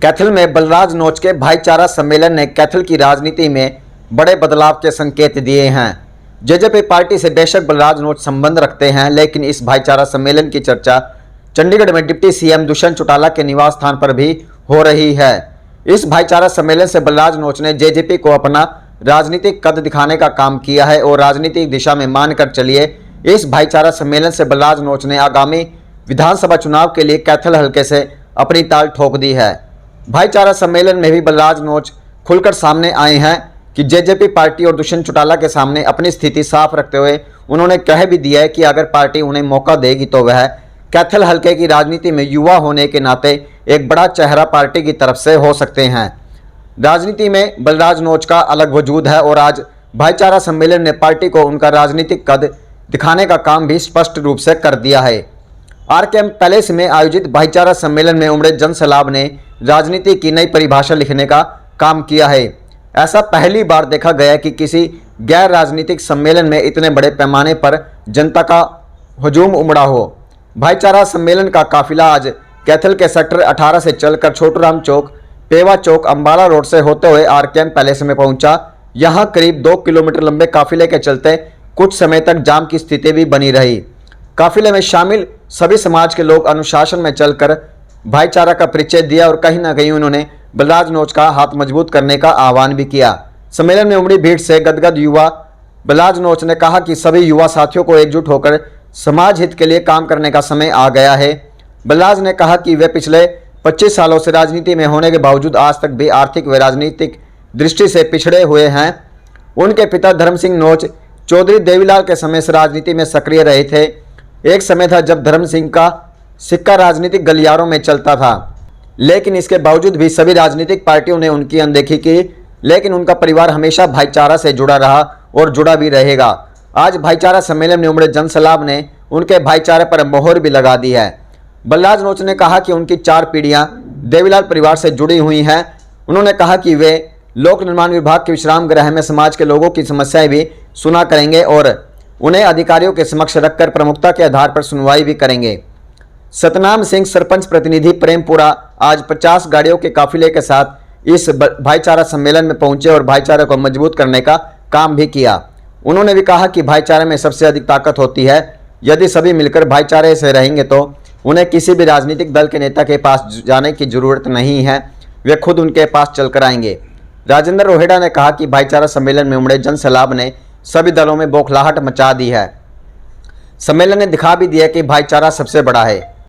कैथल में बलराज नोच के भाईचारा सम्मेलन ने कैथल की राजनीति में बड़े बदलाव के संकेत दिए हैं। जेजेपी पार्टी से बेशक बलराज नोच संबंध रखते हैं, लेकिन इस भाईचारा सम्मेलन की चर्चा चंडीगढ़ में डिप्टी सीएम दुष्यंत चौटाला के निवास स्थान पर भी हो रही है। इस भाईचारा सम्मेलन से बलराज नोच ने जेजेपी को अपना राजनीतिक कद दिखाने का काम किया है और राजनीतिक दिशा में मानकर चलिए इस भाईचारा सम्मेलन से बलराज नोच ने आगामी विधानसभा चुनाव के लिए कैथल हलके से अपनी ताल ठोक दी है। भाईचारा सम्मेलन में भी बलराज नोच खुलकर सामने आए हैं कि जेजेपी पार्टी और दुष्यंत चौटाला के सामने अपनी स्थिति साफ रखते हुए उन्होंने कह भी दिया है कि अगर पार्टी उन्हें मौका देगी तो वह कैथल हलके की राजनीति में युवा होने के नाते एक बड़ा चेहरा पार्टी की तरफ से हो सकते हैं। राजनीति में बलराज नोच का अलग वजूद है और आज भाईचारा सम्मेलन ने पार्टी को उनका राजनीतिक कद दिखाने का काम भी स्पष्ट रूप से कर दिया है। आरकेएम पैलेस में आयोजित भाईचारा सम्मेलन में उमड़े जनसैलाब ने राजनीति की नई परिभाषा लिखने का काम किया है। ऐसा पहली बार देखा गया कि किसी गैर राजनीतिक सम्मेलन में इतने बड़े पैमाने पर जनता का हजूम उमड़ा हो। भाईचारा सम्मेलन का काफिला आज कैथल के सेक्टर 18 से चलकर छोटूराम चौक, पेवा चौक, अंबाला रोड से होते हुए आरकेएम पैलेस में पहुंचा। यहां करीब 2 किलोमीटर लंबे काफिले के चलते कुछ समय तक जाम की स्थिति भी बनी रही। काफिले में शामिल सभी समाज के लोग अनुशासन में चलकर भाईचारा का परिचय दिया और कहीं ना कहीं उन्होंने बलराज नोच का हाथ मजबूत करने का आह्वान भी किया। सम्मेलन में उमड़ी भीड़ से गदगद युवा बलराज नोच ने कहा कि सभी युवा साथियों को एकजुट होकर समाज हित के लिए काम करने का समय आ गया है। बलराज ने कहा कि वे पिछले 25 सालों से राजनीति में होने के बावजूद आज तक भी आर्थिक व राजनीतिक दृष्टि से पिछड़े हुए हैं। उनके पिता धर्म सिंह नोच चौधरी देवीलाल के समय से राजनीति में सक्रिय रहे थे। एक समय था जब धर्म सिंह का सिक्का राजनीतिक गलियारों में चलता था, लेकिन इसके बावजूद भी सभी राजनीतिक पार्टियों ने उनकी अनदेखी की, लेकिन उनका परिवार हमेशा भाईचारा से जुड़ा रहा और जुड़ा भी रहेगा। आज भाईचारा सम्मेलन में उमड़े जनसैलाब ने उनके भाईचारे पर मोहर भी लगा दी है। बलराज नोच ने कहा कि उनकी 4 पीढ़ियां देवीलाल परिवार से जुड़ी हुई हैं। उन्होंने कहा कि वे लोक निर्माण विभाग के विश्राम गृह में समाज के लोगों की समस्याएं भी सुना करेंगे और उन्हें अधिकारियों के समक्ष रखकर प्रमुखता के आधार पर सुनवाई भी करेंगे। सतनाम सिंह सरपंच प्रतिनिधि प्रेमपुरा आज 50 गाड़ियों के काफिले के साथ इस भाईचारा सम्मेलन में पहुंचे और भाईचारे को मजबूत करने का काम भी किया। उन्होंने भी कहा कि भाईचारे में सबसे अधिक ताकत होती है। यदि सभी मिलकर भाईचारे से रहेंगे तो उन्हें किसी भी राजनीतिक दल के नेता के पास जाने की जरूरत नहीं है, वे खुद उनके पास चलकर आएंगे। राजेंद्र रोहेड़ा ने कहा कि भाईचारा सम्मेलन में उमड़े जनसैलाब ने सभी दलों में बौखलाहट मचा दी है। सम्मेलन ने दिखा भी दिया कि भाईचारा सबसे बड़ा है।